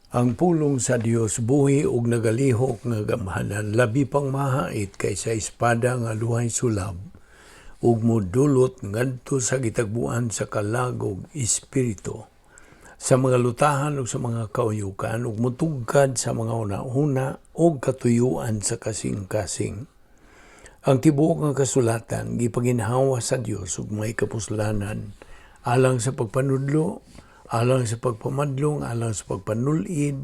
Ang pulong sa Dios buhi ug nagalihok nga gamhanan labi pang mahait kaysa espada nga luhay sulab ug modulot ngadto sa gitagbuan sa kalagog espiritu sa mga lutahan ug sa mga kauyukan ug motugkad sa mga una-una ug katuyuan sa kasing-kasing. Ang tibuok nga kasulatan gipaginhawa sa Dios ug may kapuslanan alang sa pagpanudlo, alang sa pagpamadlong, alang sa pagpanulid,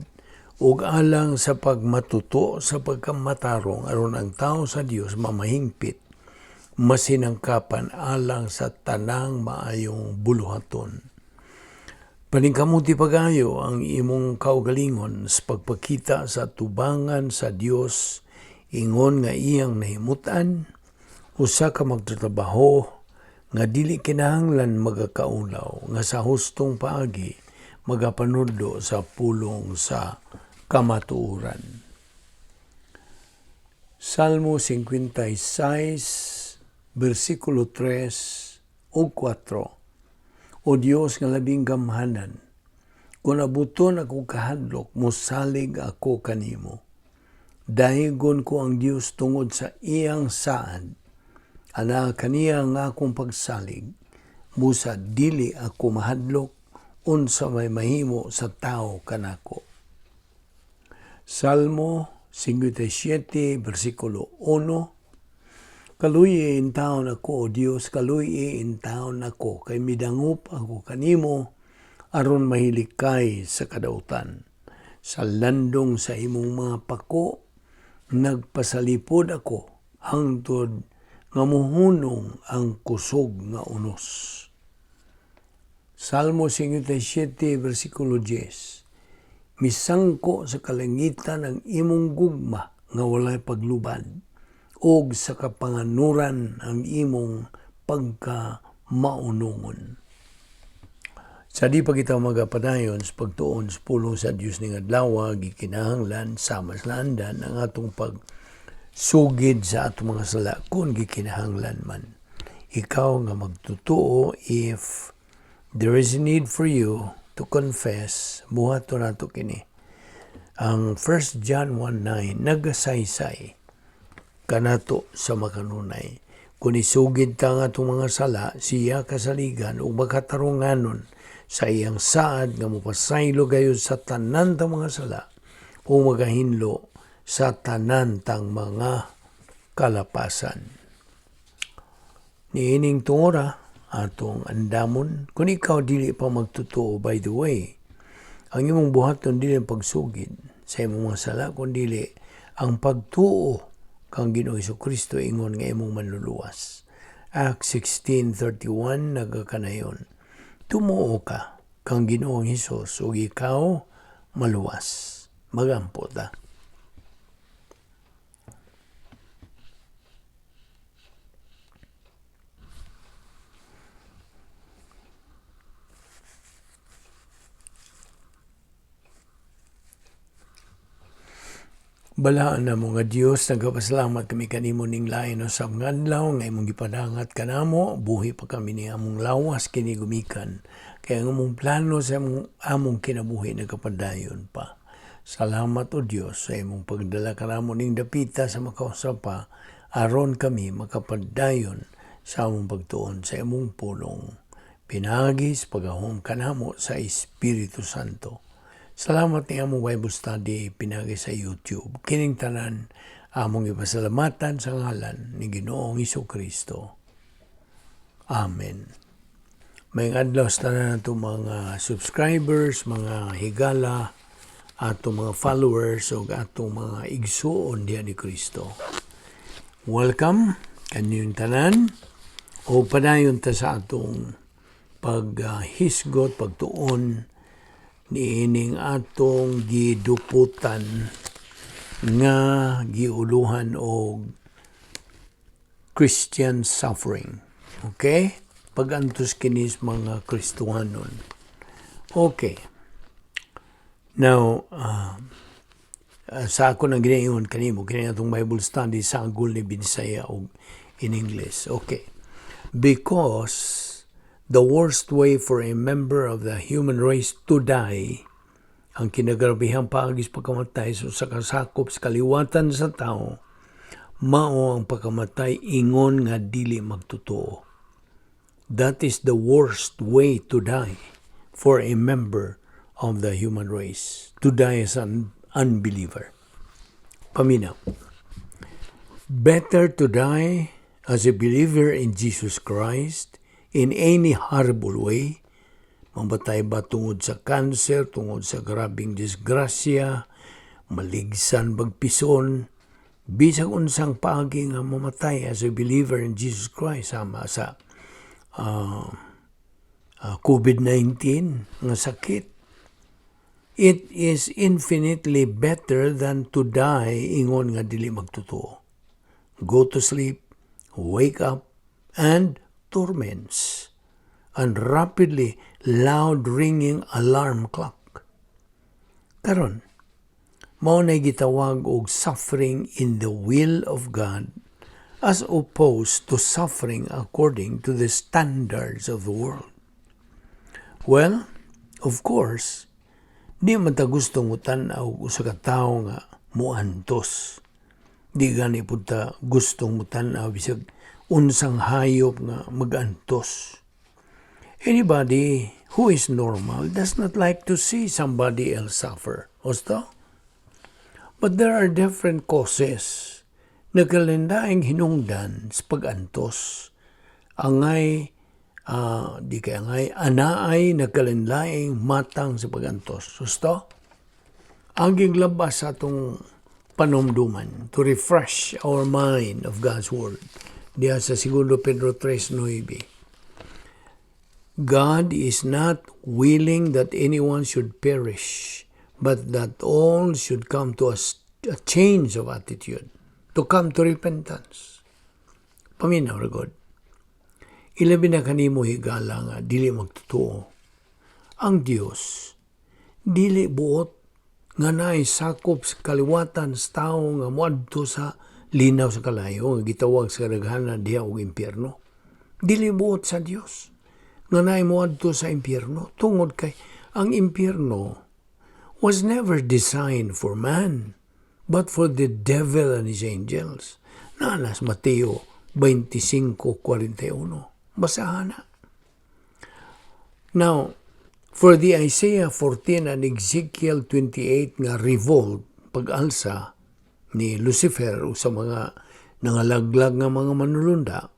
ug alang sa pagmatuto sa pagkamatarong aron ang tao sa Dios mamahingpit, masinangkapan alang sa tanang maayong buluhaton. Paningkamuti pagayo ang imong kaugalingon sa pagpakita sa tubangan sa Dios ingon nga iyang nahimutan, usa ka magtrabaho nga dili kinahanglan magakaulaw nga sa hustong paagi magapanudlo sa pulong sa kamatuoran. Salmo 56, versikulo 3 ug 4. O Dios nga labing gamhanan, kung abuton ako kahadlok, mosalig ako kanimo. Dahigon ko ang Dios tungod sa iyang saad, ana kaniya nga akong pagsalig, busa dili ako mahadlok, unsa may mahimo sa tao kanako. Salmo 57, versikulo 1. Kaluy in taon ako, O Dios, kaluy in taon ako, kay midangup ako kanimo, aron mahilikay sa kadautan. Sa landong sa imong mga pako, nagpasalipod ako, hangtod nga muhunong ang kusog nga unos. Salmo 57, versikulo 10. Misangko sa kalangitan ang imong gugma nga walay paglubad, og sa kapanganuran ang imong pagkamaunungon. Sa di pa kita magapadayon sa pagtuon sa pulong sa Dios ning adlaw, gikinahanglan sama sa landan ang atong pagsugid sa atong mga sala kung gikinahanglan man. Ikaw nga magtutuo if there is a need for you to confess, buhaton nato kini. Ang 1 John 1:9 nagasaysay kanato sa makanunay. Kung isugid ta nga itong mga sala, siya kasaligan o makatarunganon sa iyang saad nga mupasaylo gayud sa tanan tang mga sala o magahinlo sa tanan tang mga kalapasan. Niining tungora atong andamon, kung ikaw dili pa magtutuo, by the way, ang imong buhaton dili ang pagsugid sa imong mga sala, kung dili ang pagtuo kang Ginoo Jesucristo ingon nga imong manluluwas. Acts 16:31 nagakanayon. Tumuo ka kang Ginoong Hesus ug ikaw maluwas. Magampo ta. Balaan na mo nga Dios, nagapasalamat kami kanimo ning lain sa mga adlaw nga imong gipadangat kanamo, buhi pa kami ni among lawas kini gumikan. Kaya ang among plano sa among kinabuhi nagapadayon pa. Salamat o Dios sa imong pagdala kanamo ning dapita sa makausapa, aron kami makapadayon sa among pagtuon sa imong pulong. Pinagis pagahom kanamo sa Espiritu Santo. Salamat ni among Bible Study pinagi sa YouTube. Kining tanan among ipasalamatan sa ngalan ni Ginoong Jesucristo. Amen. May adlaw sa tanan nato mga subscribers, mga higala, atong mga followers, o atong mga igsuon diha ni Kristo. Welcome kanyang tanan o padayon ta sa atong paghisgot, pagtuon niining atong giduputan nga giuluhan og Christian suffering. Okay? Pagantos kinis mga Kristohanon. Okay. Now, sa ako nang ginayon kanimo, kini atong Bible study sa agul ni Binisaya og in English. Okay. Because the worst way for a member of the human race to die Ang kinagrabihang paagis pagkamatay sa kasakop sa kaliwatan sa tao, mao ang pagkamatay ingon nga dili magtotoo. That is the worst way to die for a member of the human race, to die as an unbeliever. Paminaw. Better to die as a believer in Jesus Christ in any horrible way, mamatay ba tungod sa cancer, tungod sa grabing disgrasya, maligsan bagpison, bisag unsang paagi nga mamatay as a believer in Jesus Christ, sama sa COVID-19 nga sakit. It is infinitely better than to die ingon nga dili magtotoo. Go to sleep, wake up, and torments, and rapidly loud ringing alarm clock. Karon, mao nay gitawag og suffering in the will of God as opposed to suffering according to the standards of the world. Well, of course, di man ta gustong mutanaw usa ka tawo nga muantos. Di gani pud ta gustong mutanaw bisag unsang hayop nga magantos. Anybody who is normal does not like to see somebody else suffer. Osto? But there are different causes. Nagkalindaing hinungdan sa pagantos. Angay di kaya ngay anaay nagkalinlaing matang sa pagantos. Susto? Ang labas sa atong panumduman to refresh our mind of God's Word. Diya sa 2 Pedro 3:9. God is not willing that anyone should perish, but that all should come to a change of attitude, to come to repentance. Paminaw ra God. Ilabi na kanimo higala nga dili magtotoo. Ang Dios dili buot nga naay sakop sa kaliwatan sa tao nga moadto sa linaw sa kalayo nga gitawag sa kadaghanan diha og impyerno. Dili buot sa Dios nga naay moadto sa impyerno tungod kay ang impyerno was never designed for man but for the devil and his angels. Nanas Mateo 25:41. Basahan na. Now, for the Isaiah 14 and Ezekiel 28 nga revolt, pag-alsa ni Lucifer o sa mga nangalaglag nga mga manulunda,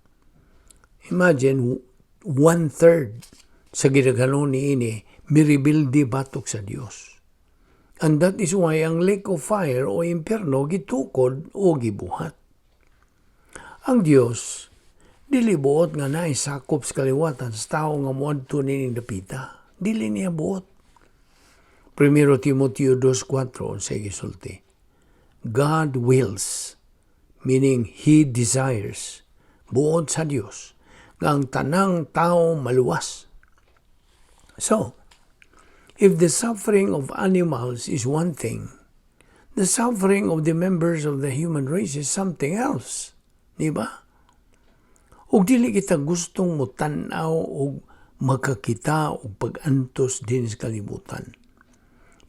imagine 1/3 sa gidaghanon ni ini miribildi batok sa Dios. And that is why ang lake of fire o impyerno gitukod o gibuhat. Ang Dios dili buot nga naay sakop sa kaliwatan sa tao nga moadto nining dapita. Dili niya buot. 1 Timoteo 2:4 sa gisulti. God wills, meaning He desires, buot sa Dios, nga ang tanang tao maluwas. So, if the suffering of animals is one thing, the suffering of the members of the human race is something else. Di ba? Ug dili kita gustong mutanaw og makakita og pag-antos din sa kalibutan.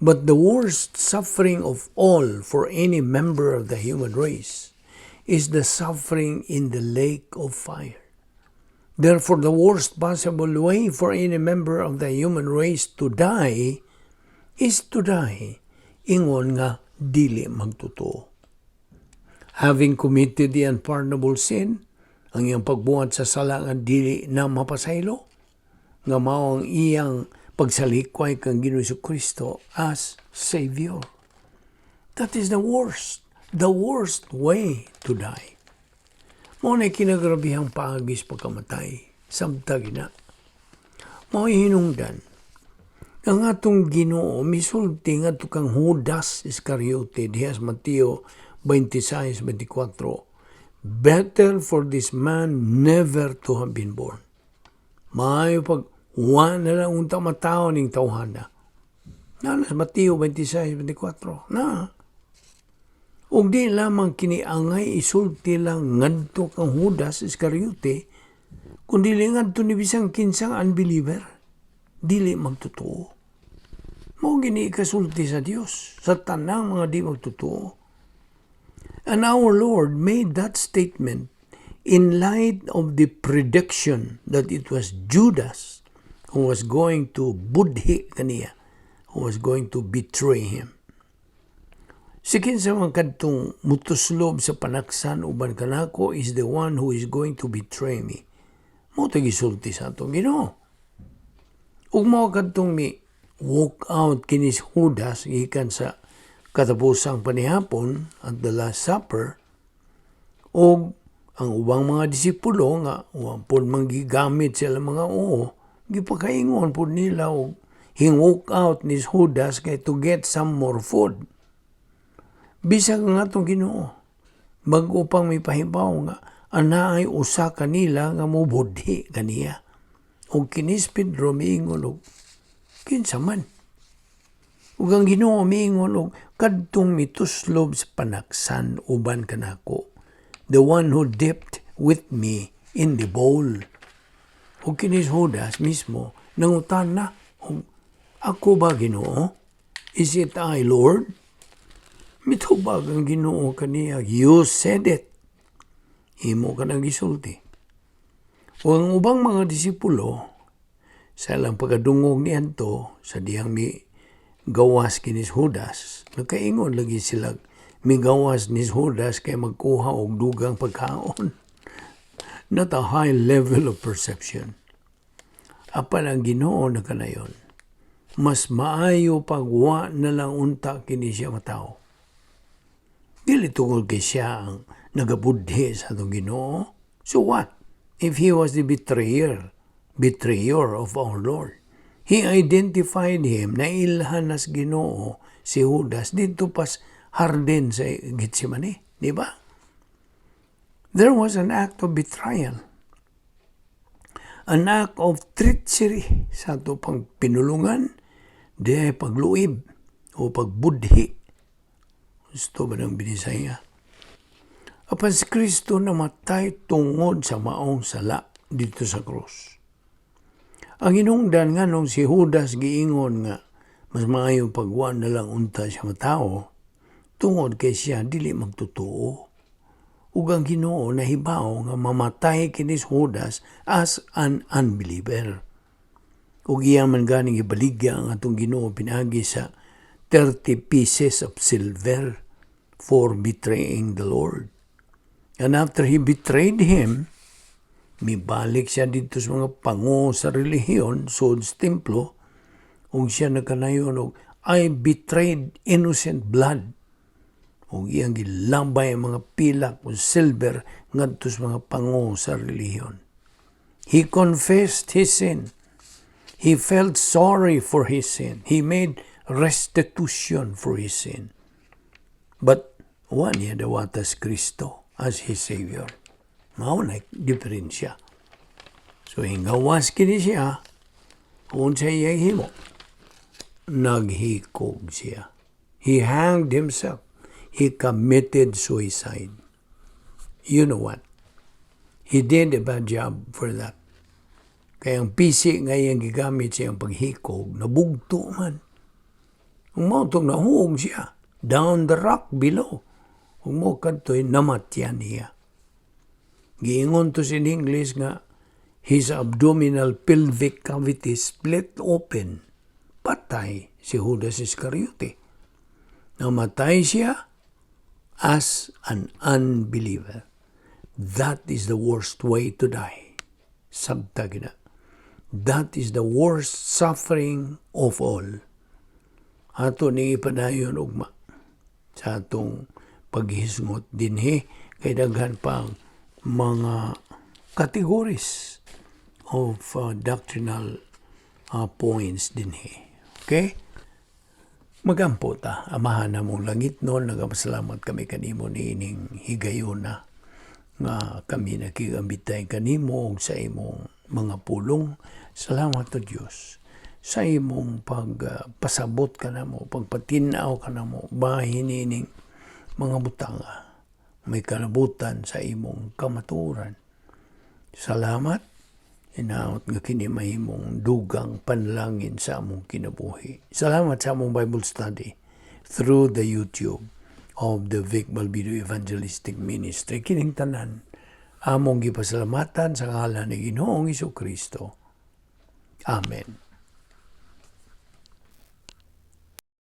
But the worst suffering of all for any member of the human race is the suffering in the lake of fire. Therefore, the worst possible way for any member of the human race to die is to die ingon nga dili magtotoo. Having committed the unpardonable sin, ang iyang pagbuhat sa sala nga dili na mapasaylo, nga mao ang iyang pagsalikway kang Ginoong Kristo as Savior. That is the worst way to die. Mao na kinagrabihang paagis pagkamatay, samtag na. Mao hinungdan, ang atong Ginoo misulti nga tukang Judas Iscariote diha sa Mateo 26:24. Better for this man never to have been born. Maayo pag na lang unta matao ning tawhana. Nanas Mateo 26:24. Na. Ug di lamang kini angay isulti lang ngadto kang Judas Iscariote, kundi ngadto ni bisang kinsang unbeliever. Dili magtotoo. Mao gini kasulti sa Dios sa tanang mga di magtotoo. And our Lord made that statement in light of the prediction that it was Judas who was going to budhi kaniya, who was going to betray him. Sikin sa mga kadtong mutuslob sa panaksan uban kanako is the one who is going to betray me. Mo tagisulti sa atong Ginoo. Ug mo kadtong mi walk out kinis Judas gikan sa katapusang panihapon at the Last Supper, o ang ubang mga disipulo nga wampun manggigamit sila mga gipakaingon po nila og hing-walk out ni Judas kay to get some more food. Bisag nga itong Ginoo, bago pang may pahibaw nga anaay usa kanila nga mubudhi kaniya. O kinis Pedro miingon og kinsa man. Ug ang Ginoo miingon og kadtong mituslob sa panaksan uban kanako, the one who dipped with me in the bowl. Ug kinis Judas mismo nangutan na, ako ba Ginoo? Is it I, Lord? Mitubag ang Ginoo kaniya, you said it. Imo ka nang gisulti. O ang ubang mga disipulo, sa ilang pagkadungog niyanto, sa diyang mi gawas kinis Judas, nagkaingon lagi sila, mi gawas ni Judas kay magkuha og dugang pagkaon. Not a high level of perception. Apan ang Ginoo na kanayon, mas maayo pagwa na lang unta kini siya matao. Dili tungod kay siya ang nagabudhi sa atong Ginoo. So what? If he was the betrayer of our Lord. He identified him na ilhanas Ginoo si Judas dito pas harden sa Getsemani, di ba? There was an act of betrayal. An act of treachery sa ato pang pinulungan, di pagluib o pagbudhi. Gusto ba ng binisaya? Apan si Kristo namatay tungod sa maong sala dito sa krus. Ang hinungdan nga nung si Judas giingon nga mas maayo pagwa na lang unta siya matao, tungod kay siya dili magtotoo. Ug ang Ginoo nahibaw nga mamatay kinis Judas as an unbeliever. Ug iya man ganing ibaligya ang atong Ginoo pinagi sa 30 pieces of silver for betraying the Lord. And after he betrayed him, mibalik siya dito sa mga pango sa relihiyon, sud sa templo, ug siya nagkanayon og, I betrayed innocent blood. Ug iyang gilambay ang mga pilak o silver ngadto sa mga pango sa relihiyon. He confessed his sin. He felt sorry for his sin. He made restitution for his sin. But one niya dawatas Kristo as his Savior. Mao na diferensya. So hingawas kini siya, kung sa iyang himo, naghikog siya. He hanged himself. He committed suicide. You know what? He did a bad job for that. Kaya ang pisi nga iyang gigamit siyang paghikog, nabugto man. Kung mo itong nahuog siya, down the rock below. Kung mo kanto'y namatyan niya. Giingon to in English nga, his abdominal pelvic cavity split open. Patay si Judas Iscariote. Namatay siya as an unbeliever. That is the worst way to die. Sabtag na. That is the worst suffering of all. Ato ni ipadayon ugma sa atong paghisngot dinhi kay daghan pang mga categories of doctrinal points dinhi. Okay? Magampo ta, amahan na mong langit noon, nagapasalamat kami kanimo niining higayuna nga kami nakigambitay kanimo sa imong mga pulong. Salamat to Diyos sa imong pagpasabot ka na mo, pagpatinaw ka na mo, bahin niining mga butanga, may kalabutan sa imong kamaturan. Salamat Hinaot nga kini mahimong dugang panlangin sa among kinabuhi. Salamat sa among Bible study through the YouTube of the Vic Balbido Evangelistic Ministry. Kining tanan, among gipasalamatan sa ngalan ni Ginoong Hesukristo. Amen.